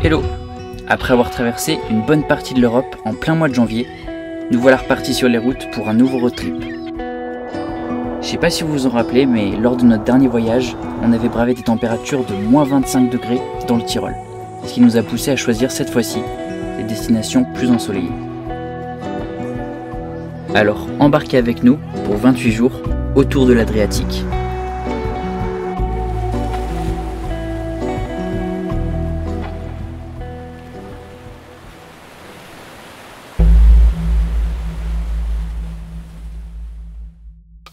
Hello! Après avoir traversé une bonne partie de l'Europe en plein mois de janvier, nous voilà repartis sur les routes pour un nouveau road trip. Je sais pas si vous vous en rappelez, mais lors de notre dernier voyage, on avait bravé des températures de moins 25 degrés dans le Tyrol, ce qui nous a poussé à choisir cette fois-ci des destinations plus ensoleillées. Alors embarquez avec nous pour 28 jours autour de l'Adriatique.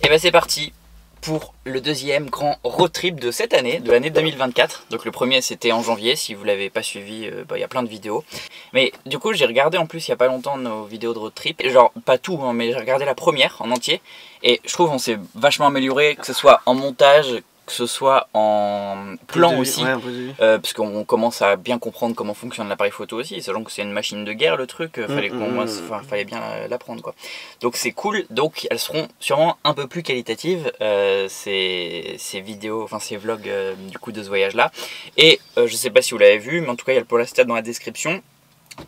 Et ben c'est parti pour le deuxième grand road trip de cette année, de l'année 2024. Donc le premier c'était en janvier, si vous l'avez pas suivi, il y a plein de vidéos. Mais du coup j'ai regardé en plus il y a pas longtemps nos vidéos de road trip, genre pas tout hein, mais j'ai regardé la première en entier. Et je trouve qu'on s'est vachement amélioré, que ce soit en montage, que ce soit en plan aussi, parce qu'on commence à bien comprendre comment fonctionne l'appareil photo aussi, sachant que c'est une machine de guerre le truc, fallait bien l'apprendre quoi. Donc c'est cool, donc elles seront sûrement un peu plus qualitatives, ces vidéos, enfin ces vlogs du coup de ce voyage là. Et je sais pas si vous l'avez vu, mais en tout cas il y a le Polestat dans la description.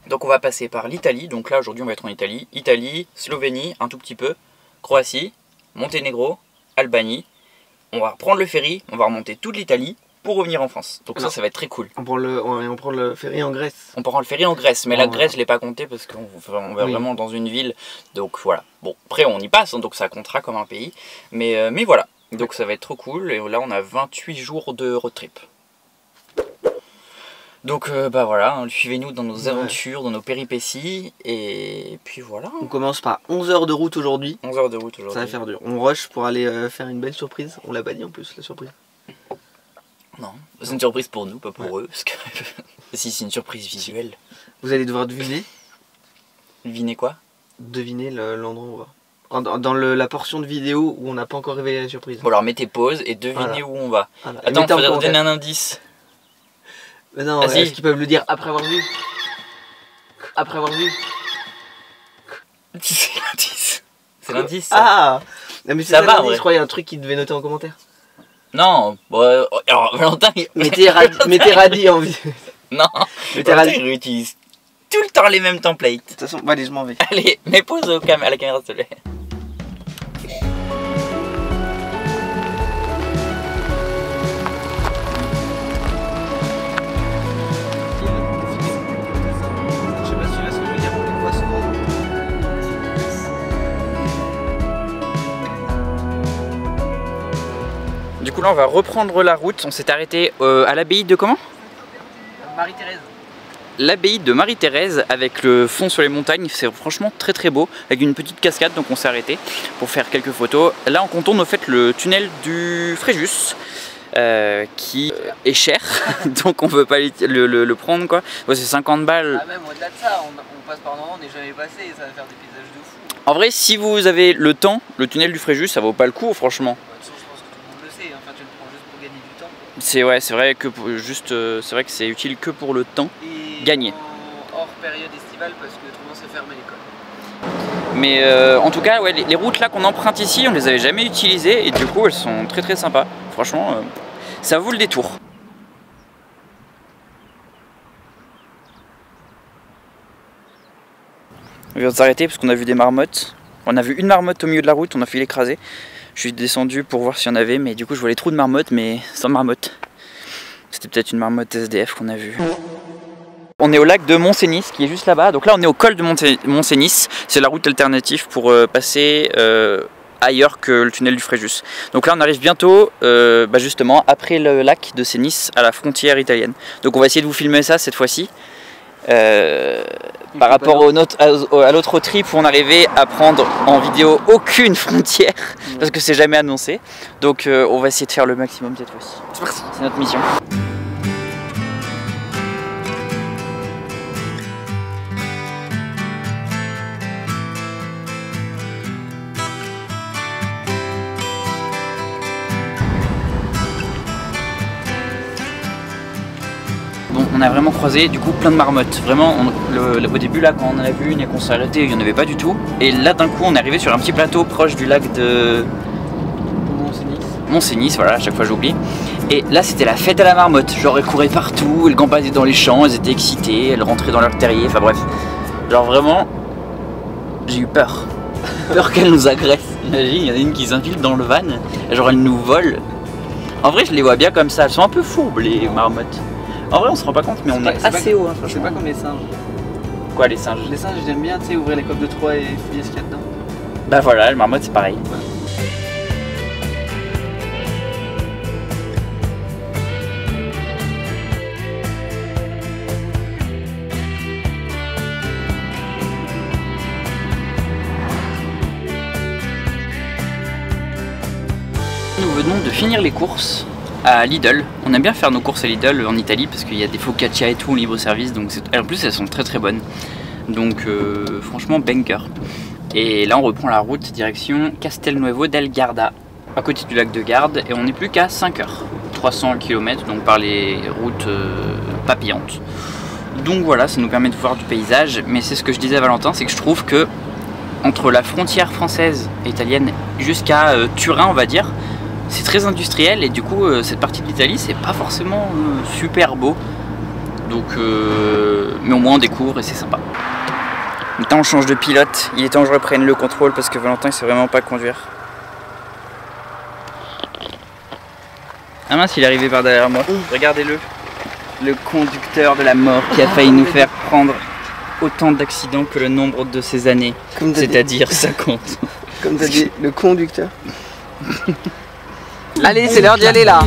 Donc on va passer par l'Italie, donc là aujourd'hui on va être en Italie, Slovénie un tout petit peu, Croatie, Monténégro, Albanie. On va prendre le ferry, on va remonter toute l'Italie pour revenir en France. Donc ça va être très cool. On prend le ferry en Grèce. On prend le ferry en Grèce, mais la Grèce je l'ai pas compté parce qu'on va vraiment dans une ville. Donc voilà. Bon, après on y passe, hein, donc ça comptera comme un pays. Mais voilà, donc ça va être trop cool. Et là on a 28 jours de road trip. Donc bah voilà, hein, suivez-nous dans nos aventures, dans nos péripéties, et puis voilà. On commence par 11 heures de route aujourd'hui. 11 heures de route aujourd'hui. Ça va faire dur. On rush pour aller faire une belle surprise. On l'a pas dit en plus, la surprise. Non, c'est une surprise pour nous, pas pour eux. Parce que si c'est une surprise visuelle. Vous allez devoir deviner. Deviner quoi? Deviner l'endroit où on va. Dans la portion de vidéo où on n'a pas encore révélé la surprise. Bon alors mettez pause et devinez où on va. Voilà. Attends, il faudrait donner un indice. Mais non, est-ce qu'ils peuvent le dire après avoir vu? Après avoir vu? C'est l'indice. C'est l'indice. Ah non, mais c'est ça l'indice, je crois qu'il y a un truc qui devait noter en commentaire. Non, bon, alors Valentin... Mettez Radis en vidéo. Non, Valentin il réutilise tout le temps les mêmes templates. De toute façon, bon, allez, je m'en vais. Allez, mets pause à la caméra s'il te plaît. Du coup là on va reprendre la route, on s'est arrêté à l'abbaye de comment? Marie-Thérèse. L'abbaye de Marie-Thérèse avec le fond sur les montagnes, c'est franchement très très beau, avec une petite cascade, donc on s'est arrêté pour faire quelques photos. Là on contourne au fait le tunnel du Fréjus, qui est cher, donc on peut pas le prendre quoi. Ouais, c'est 50 balles. Ah même au-delà de ça, on passe par endroit, on n'est jamais passé et ça va faire des paysages de fou. En vrai si vous avez le temps, le tunnel du Fréjus ça vaut pas le coup franchement. C'est vrai que c'est vrai que c'est utile que pour le temps gagné. Hors période estivale parce que autrement c'est fermé l'école. Mais en tout cas ouais, les routes là qu'on emprunte ici on les avait jamais utilisées et du coup elles sont très très sympas. Franchement ça vaut le détour. On vient de s'arrêter parce qu'on a vu des marmottes. On a vu une marmotte au milieu de la route, on a failli l'écraser. Je suis descendu pour voir s'il y en avait, mais du coup je vois les trous de marmotte, mais sans marmotte. C'était peut-être une marmotte SDF qu'on a vue. On est au lac de Montcenis, qui est juste là-bas. Donc là on est au col de Montcenis. C'est la route alternative pour passer ailleurs que le tunnel du Fréjus. Donc là on arrive bientôt, justement, après le lac de Cenis, à la frontière italienne. Donc on va essayer de vous filmer ça cette fois-ci. Par rapport à l'autre trip où on arrivait à prendre en vidéo aucune frontière parce que c'est jamais annoncé. Donc on va essayer de faire le maximum cette fois-ci. C'est parti, c'est notre mission. Bon, on a vraiment croisé du coup plein de marmottes. Vraiment, au début là, quand on en a vu une et qu'on s'est arrêté, il n'y en avait pas du tout. Et là, d'un coup, on est arrivé sur un petit plateau proche du lac de Montcenis, voilà, à chaque fois j'oublie. Et là c'était la fête à la marmotte, genre elles couraient partout, elles gambadaient dans les champs, elles étaient excitées, elles rentraient dans leur terrier, enfin bref. Genre vraiment, j'ai eu peur. Peur qu'elles nous agressent. Imagine, il y en a une qui s'infiltre dans le van, et genre elle nous vole. En vrai je les vois bien comme ça, elles sont un peu fourbes les marmottes. En vrai on se rend pas compte mais on est assez haut. Hein, c'est pas comme les singes. Quoi les singes? Les singes j'aime bien, tu sais, ouvrir les coffres de Troie et fouiller ce qu'il y a dedans. Bah voilà, le marmotte c'est pareil. Ouais. Nous venons de finir les courses à Lidl. On aime bien faire nos courses à Lidl en Italie parce qu'il y a des focaccia et tout en libre service, donc en plus elles sont très très bonnes. Donc franchement banker. Et là on reprend la route direction Castelnuovo del Garda, à côté du lac de Garde, et on n'est plus qu'à 5 heures. 300 km donc par les routes papillantes. Donc voilà, ça nous permet de voir du paysage, mais c'est ce que je disais à Valentin, c'est que je trouve que entre la frontière française et italienne jusqu'à Turin on va dire, c'est très industriel et du coup cette partie de l'Italie c'est pas forcément super beau. Donc mais au moins on découvre et c'est sympa. Maintenant on change de pilote, il est temps que je reprenne le contrôle parce que Valentin il sait vraiment pas conduire. Ah mince, il est arrivé par derrière moi, regardez-le. Le conducteur de la mort qui a failli nous faire prendre autant d'accidents que le nombre de ces années, c'est-à-dire 50. Comme t'as dit, le conducteur. Allez, c'est l'heure d'y aller là.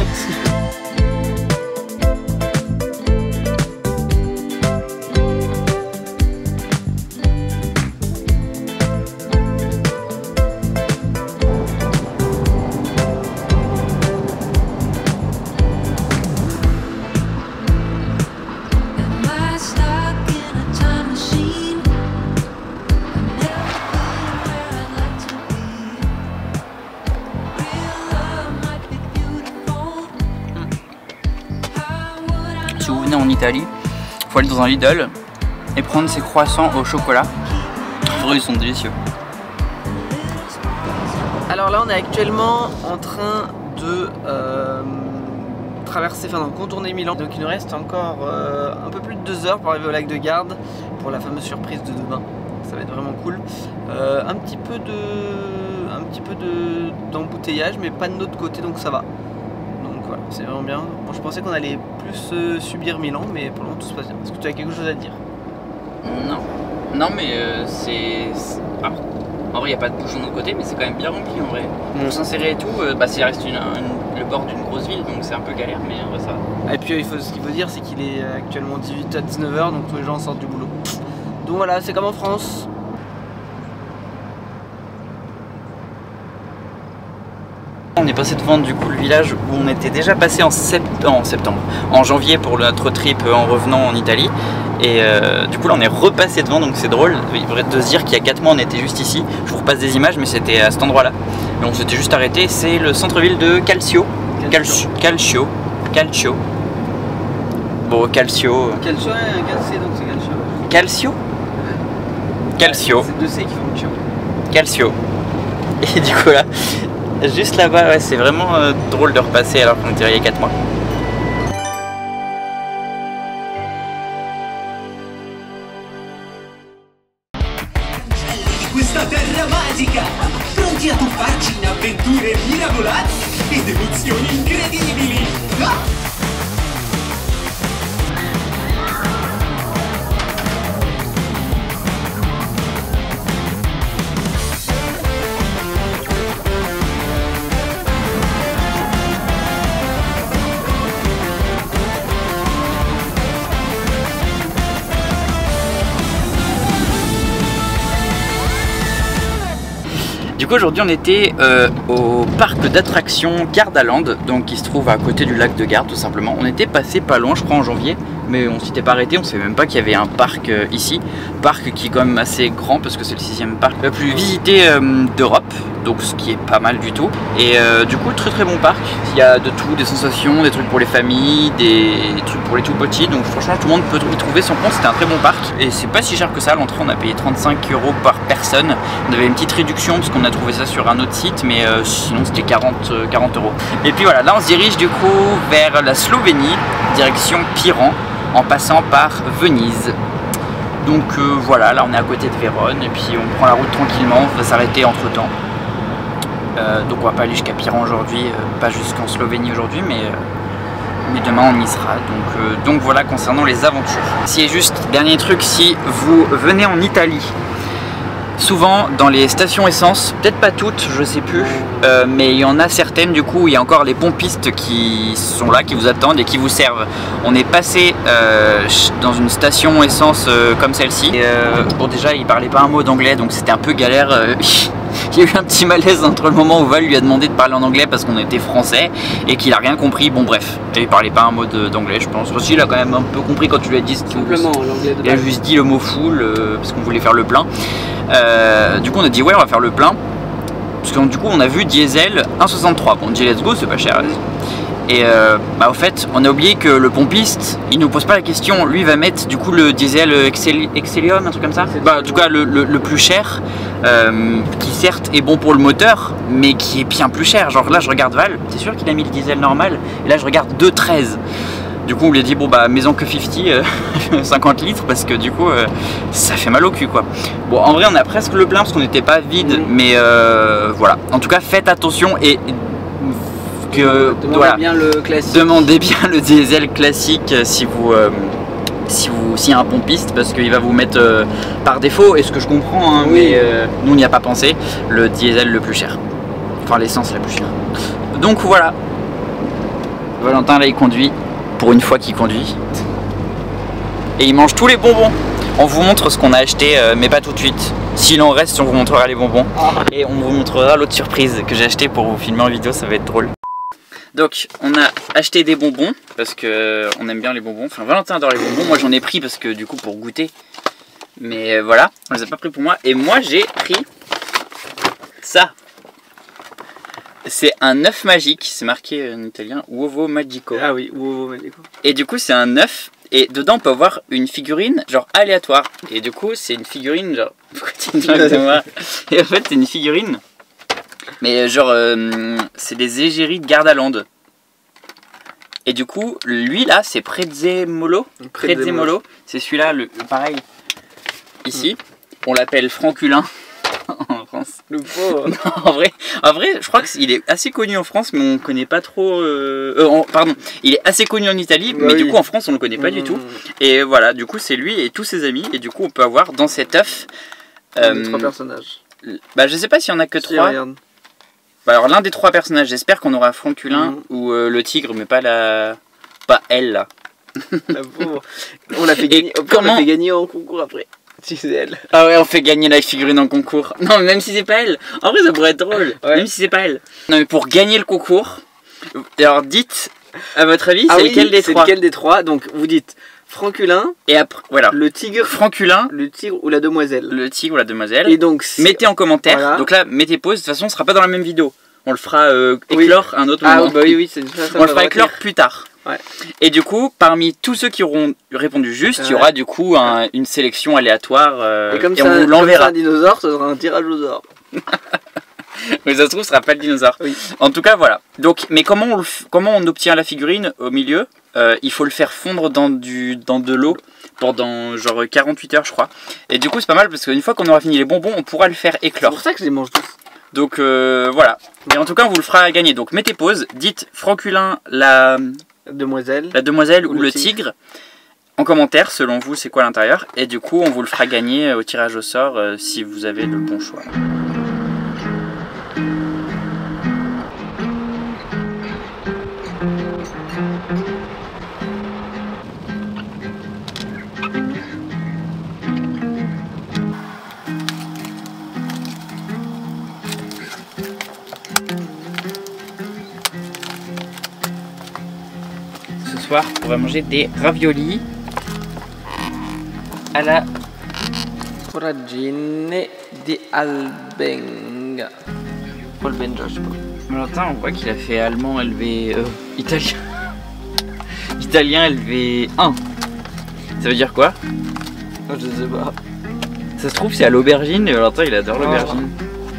Si vous venez en Italie, il faut aller dans un Lidl et prendre ces croissants au chocolat. Ils sont délicieux. Alors là on est actuellement en train de traverser, enfin contourner Milan. Donc il nous reste encore un peu plus de 2 heures pour arriver au lac de Garde pour la fameuse surprise de demain. Ça va être vraiment cool. Un petit peu d'embouteillage mais pas de notre côté donc ça va. Voilà, c'est vraiment bien. Bon, je pensais qu'on allait plus subir Milan, mais pour le moment tout se passe bien. Est-ce que tu as quelque chose à dire? Non. Non, mais c'est... Ah, en vrai, il n'y a pas de bouchon de l'autre côté, mais c'est quand même bien rempli en vrai. Pour s'insérer et tout, ça reste le bord d'une grosse ville, donc c'est un peu galère, mais en vrai ça va. Et puis ce qu'il faut dire, c'est qu'il est actuellement 18 à 19h, donc tous les gens sortent du boulot. Donc voilà, c'est comme en France. On est passé devant du coup le village où on était déjà passé en janvier pour notre trip en revenant en Italie. Et du coup là on est repassé devant, donc c'est drôle de se dire qu'il y a 4 mois on était juste ici. Je vous repasse des images mais c'était à cet endroit là. Et on s'était juste arrêté, c'est le centre-ville de Calcio. Calcio. Bon, Calcio. Calcio et un Calcio, donc c'est Calcio. Calcio. Calcio. C'est 2 C qui font Calcio. Calcio. Et du coup là, juste là-bas, ouais, c'est vraiment drôle de repasser alors qu'on était il y a 4 mois. Questa terra magica, pronti a tuffarci in avventure mirabolanti ed emozioni incredibili. Ah! Du coup aujourd'hui on était au parc d'attractions Gardaland, donc qui se trouve à côté du lac de Garde tout simplement. On était passé pas loin je crois en janvier, mais on s'était pas arrêté, on savait même pas qu'il y avait un parc ici. Parc qui est quand même assez grand parce que c'est le 6e parc le plus visité d'Europe, donc ce qui est pas mal du tout. Et du coup très bon parc, il y a de tout, des sensations, des trucs pour les familles, des trucs pour les tout petits, donc franchement tout le monde peut y trouver son compte, c'était un très bon parc. Et c'est pas si cher que ça, à l'entrée on a payé 35 € par personne. personne. On avait une petite réduction parce qu'on a trouvé ça sur un autre site, mais sinon c'était 40 €. Et puis voilà, là on se dirige du coup vers la Slovénie, direction Piran, en passant par Venise. Donc voilà, là on est à côté de Vérone et puis on prend la route tranquillement, on va s'arrêter entre temps. Donc on va pas aller jusqu'à Piran aujourd'hui, pas jusqu'en Slovénie aujourd'hui, mais demain on y sera. Donc voilà concernant les aventures. Si juste, dernier truc, si vous venez en Italie, souvent dans les stations essence, peut-être pas toutes, je sais plus, mais il y en a certaines du coup, il y a encore les pompistes qui sont là, qui vous attendent et qui vous servent. On est passé dans une station essence comme celle-ci. Bon déjà il parlait pas un mot d'anglais donc c'était un peu galère. Il y a eu un petit malaise entre le moment où Val lui a demandé de parler en anglais parce qu'on était français et qu'il a rien compris. Bon bref, il parlait pas un mot d'anglais je pense. Aussi il a quand même un peu compris quand tu lui as dit ce qu'il Simplement l'anglais de il a juste dit le mot full parce qu'on voulait faire le plein. Du coup on a dit ouais on va faire le plein. Parce que du coup on a vu diesel 1,63. Bon on dit let's go, c'est pas cher. Et au fait on a oublié que le pompiste il nous pose pas la question, lui il va mettre du coup le diesel Excellium, un truc comme ça. En tout cas le plus cher, qui certes est bon pour le moteur mais qui est bien plus cher. Genre là je regarde Val, c'est sûr qu'il a mis le diesel normal et là je regarde 2,13. Du coup on lui a dit bon bah maison que 50 50 litres parce que du coup ça fait mal au cul quoi. Bon en vrai on a presque le plein parce qu'on n'était pas vide mais voilà. En tout cas faites attention et demandez bien le classique. Demandez bien le diesel classique s'il y a un pompiste parce qu'il va vous mettre par défaut, et ce que je comprends hein, oui. mais nous on n'y a pas pensé, le diesel le plus cher, enfin l'essence la plus chère. Donc voilà, Valentin là il conduit, pour une fois qu'il conduit, et il mange tous les bonbons. On vous montre ce qu'on a acheté mais pas tout de suite. S'il en reste on vous montrera les bonbons et on vous montrera l'autre surprise que j'ai acheté pour vous filmer en vidéo, ça va être drôle. Donc on a acheté des bonbons parce que on aime bien les bonbons. Enfin Valentin adore les bonbons. Moi j'en ai pris parce que du coup pour goûter. Mais voilà, on les a pas pris pour moi. Et moi j'ai pris ça. C'est un œuf magique. C'est marqué en italien Uovo Magico. Ah oui, Uovo Magico. Et du coup c'est un œuf. Et dedans on peut avoir une figurine genre aléatoire. Et du coup c'est une figurine genre... Pourquoi tu te moques de moi? Et en fait c'est une figurine. Mais genre, c'est des égéries de Gardaland. Et du coup, lui là, c'est Prezzemolo. Prezzemolo, c'est celui-là, le pareil, ici. On l'appelle Franculin en France. Le pauvre. Non, en vrai, je crois qu'il est assez connu en France, mais on connaît pas trop... pardon, il est assez connu en Italie, mais du coup en France, on le connaît pas du tout. Et voilà, du coup, c'est lui et tous ses amis. Et du coup, on peut avoir dans cet œuf... 3 personnages. Bah, je sais pas s'il y en a que 3. Bah alors l'un des 3 personnages, j'espère qu'on aura Franculin ou le tigre, mais pas elle là. La pauvre. On l'a fait gagner. On l'a fait gagner en concours après. Si c'est elle. Ah ouais, on fait gagner la figurine en concours. Non, mais même si c'est pas elle. En vrai, ça pourrait être drôle. Ouais. Même si c'est pas elle. Non, mais pour gagner le concours, alors dites, à votre avis, c'est lequel des 3? C'est lequel des 3? Donc vous dites Franculin. Et après, voilà. Le tigre. Franculin. Le tigre ou la demoiselle. Le tigre ou la demoiselle. Et donc, si... mettez en commentaire. Voilà. Donc là, mettez pause. De toute façon, ce sera pas dans la même vidéo. On le fera éclore un autre moment. Ah bah oui, c'est ça. On le fera éclore plus tard. Ouais. Et du coup, parmi tous ceux qui auront répondu juste, il y aura du coup une sélection aléatoire. Et comme ça, on vous l'enverra. Comme un dinosaure, ça sera un tirage au sort. Mais ça se trouve, ce sera pas le dinosaure. Oui. En tout cas, voilà. Donc, mais comment on obtient la figurine au milieu? Il faut le faire fondre dans de l'eau pendant genre 48 heures, je crois. Et du coup, c'est pas mal parce qu'une fois qu'on aura fini les bonbons, on pourra le faire éclore. C'est pour ça que je les mange tous. Donc voilà. Et en tout cas, on vous le fera gagner. Donc mettez pause, dites Franculin, la demoiselle ou le tigre en commentaire. Selon vous, c'est quoi l'intérieur? Et du coup, on vous le fera gagner au tirage au sort si vous avez le bon choix. Ce soir, on va manger des raviolis à la foragine di Albenga. Albenga, je sais pas. Valentin, on voit qu'il a fait allemand LV... italien. Italien LV1. Ça veut dire quoi? Je sais pas. Ça se trouve c'est à l'aubergine, mais Valentin il adore l'aubergine.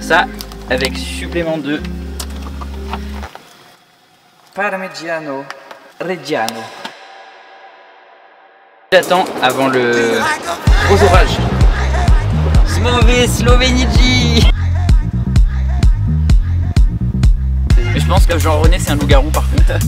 Ça avec supplément de Parmigiano Reggiano. J'attends avant le gros orage. Slovénie. Mais je pense que Jean-René c'est un loup-garou par contre.